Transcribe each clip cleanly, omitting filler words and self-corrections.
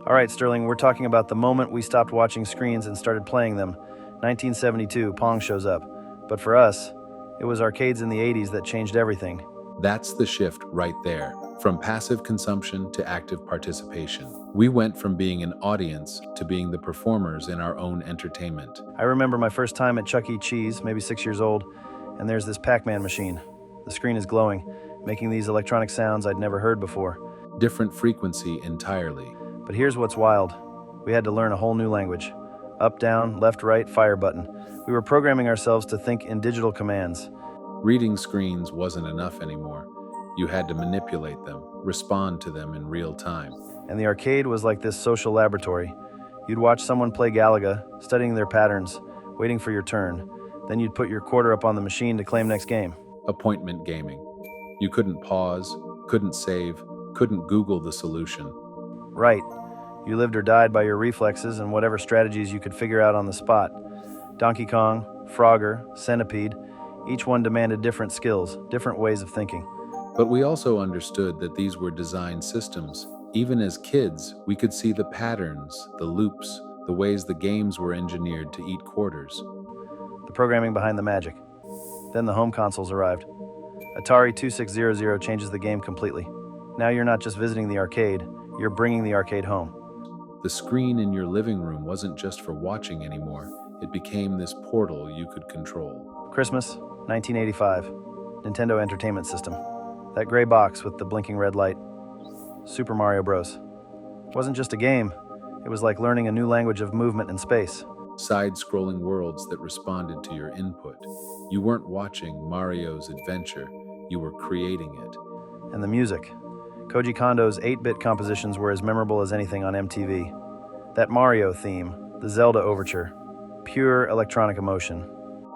All right, Sterling, we're talking about the moment we stopped watching screens and started playing them. 1972, Pong shows up. But for us, it was arcades in the 80s that changed everything. That's the shift right there. From passive consumption to active participation. We went from being an audience to being the performers in our own entertainment. I remember my first time at Chuck E. Cheese, maybe 6 years old, and there's this Pac-Man machine. The screen is glowing, making these electronic sounds I'd never heard before. Different frequency entirely. But here's what's wild. We had to learn a whole new language. Up, down, left, right, fire button. We were programming ourselves to think in digital commands. Reading screens wasn't enough anymore. You had to manipulate them, respond to them in real time. And the arcade was like this social laboratory. You'd watch someone play Galaga, studying their patterns, waiting for your turn. Then you'd put your quarter up on the machine to claim next game. Appointment gaming. You couldn't pause, couldn't save, couldn't Google the solution. Right. You lived or died by your reflexes and whatever strategies you could figure out on the spot. Donkey Kong, Frogger, Centipede, each one demanded different skills, different ways of thinking. But we also understood that these were design systems. Even as kids, we could see the patterns, the loops, the ways the games were engineered to eat quarters. The programming behind the magic. Then the home consoles arrived. Atari 2600 changes the game completely. Now you're not just visiting the arcade, you're bringing the arcade home. The screen in your living room wasn't just for watching anymore. It became this portal you could control. Christmas, 1985. Nintendo Entertainment System. That gray box with the blinking red light. Super Mario Bros. It wasn't just a game. It was like learning a new language of movement and space. Side-scrolling worlds that responded to your input. You weren't watching Mario's adventure. You were creating it. And the music. Koji Kondo's 8-bit compositions were as memorable as anything on MTV. That Mario theme, the Zelda overture, pure electronic emotion.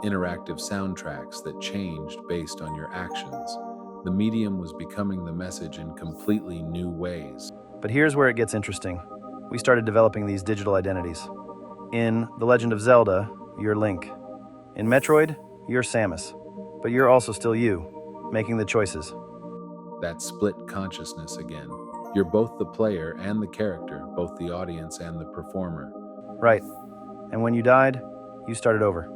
Interactive soundtracks that changed based on your actions. The medium was becoming the message in completely new ways. But here's where it gets interesting. We started developing these digital identities. In The Legend of Zelda, you're Link. In Metroid, you're Samus. But you're also still you, making the choices. That split consciousness again. You're both the player and the character, both the audience and the performer. Right. And when you died, you started over.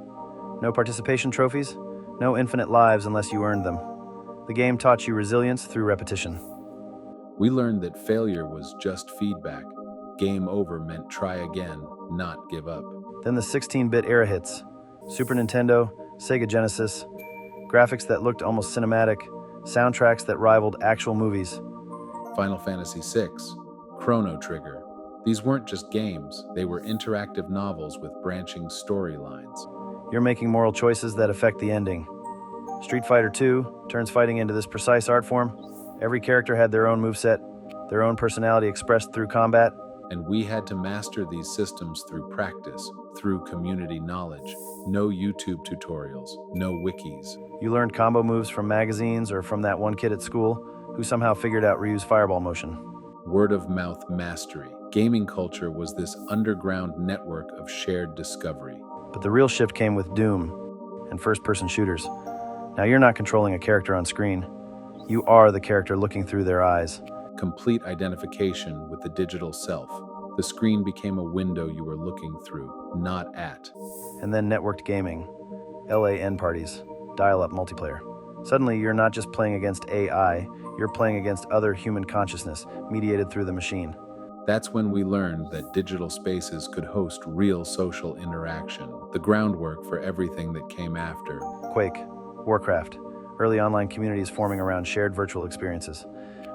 No participation trophies, no infinite lives unless you earned them. The game taught you resilience through repetition. We learned that failure was just feedback. Game over meant try again, not give up. Then the 16-bit era hits. Super Nintendo, Sega Genesis, graphics that looked almost cinematic, soundtracks that rivaled actual movies. Final Fantasy VI, Chrono Trigger. These weren't just games, they were interactive novels with branching storylines. You're making moral choices that affect the ending. Street Fighter II turns fighting into this precise art form. Every character had their own moveset, their own personality expressed through combat. And we had to master these systems through practice, through community knowledge. No YouTube tutorials, no wikis. You learned combo moves from magazines or from that one kid at school who somehow figured out Ryu's fireball motion. Word of mouth mastery. Gaming culture was this underground network of shared discovery. But the real shift came with Doom and first-person shooters. Now you're not controlling a character on screen. You are the character looking through their eyes. Complete identification with the digital self. The screen became a window you were looking through, not at. And then networked gaming, LAN parties, dial-up multiplayer. Suddenly, you're not just playing against AI, you're playing against other human consciousness, mediated through the machine. That's when we learned that digital spaces could host real social interaction, the groundwork for everything that came after. Quake, Warcraft, early online communities forming around shared virtual experiences.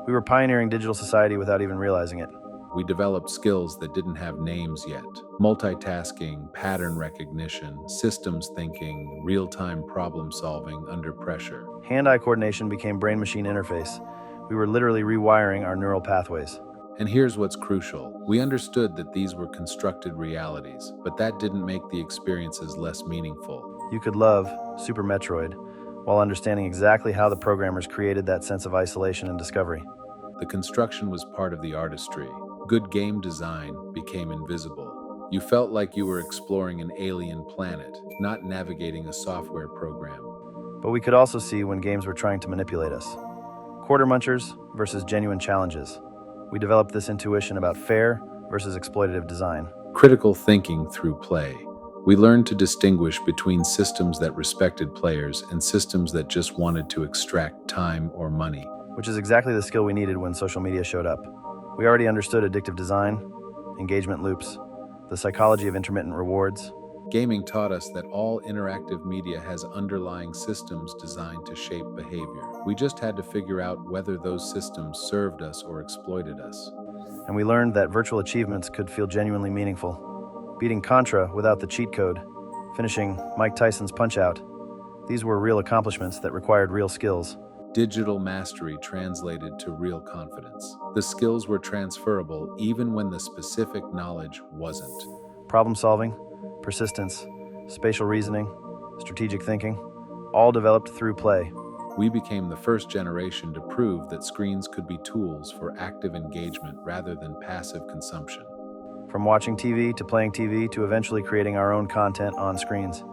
We were pioneering digital society without even realizing it. We developed skills that didn't have names yet. Multitasking, pattern recognition, systems thinking, real-time problem solving under pressure. Hand-eye coordination became brain-machine interface. We were literally rewiring our neural pathways. And here's what's crucial. We understood that these were constructed realities, but that didn't make the experiences less meaningful. You could love Super Metroid while understanding exactly how the programmers created that sense of isolation and discovery. The construction was part of the artistry. Good game design became invisible. You felt like you were exploring an alien planet, not navigating a software program. But we could also see when games were trying to manipulate us. Quarter munchers versus genuine challenges. We developed this intuition about fair versus exploitative design. Critical thinking through play. We learned to distinguish between systems that respected players and systems that just wanted to extract time or money. Which is exactly the skill we needed when social media showed up. We already understood addictive design, engagement loops, the psychology of intermittent rewards. Gaming taught us that all interactive media has underlying systems designed to shape behavior. We just had to figure out whether those systems served us or exploited us. And we learned that virtual achievements could feel genuinely meaningful. Beating Contra without the cheat code, finishing Mike Tyson's Punch-Out, these were real accomplishments that required real skills. Digital mastery translated to real confidence. The skills were transferable even when the specific knowledge wasn't. Problem solving, persistence, spatial reasoning, strategic thinking, all developed through play. We became the first generation to prove that screens could be tools for active engagement rather than passive consumption. From watching TV to playing TV to eventually creating our own content on screens,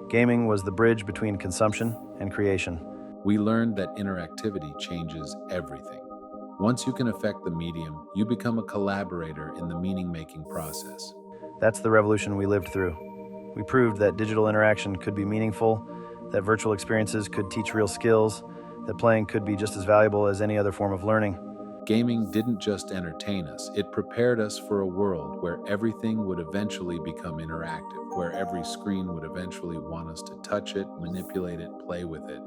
gaming was the bridge between consumption and creation. We learned that interactivity changes everything. Once you can affect the medium, you become a collaborator in the meaning-making process. That's the revolution we lived through. We proved that digital interaction could be meaningful, that virtual experiences could teach real skills, that playing could be just as valuable as any other form of learning. Gaming didn't just entertain us, it prepared us for a world where everything would eventually become interactive, where every screen would eventually want us to touch it, manipulate it, play with it.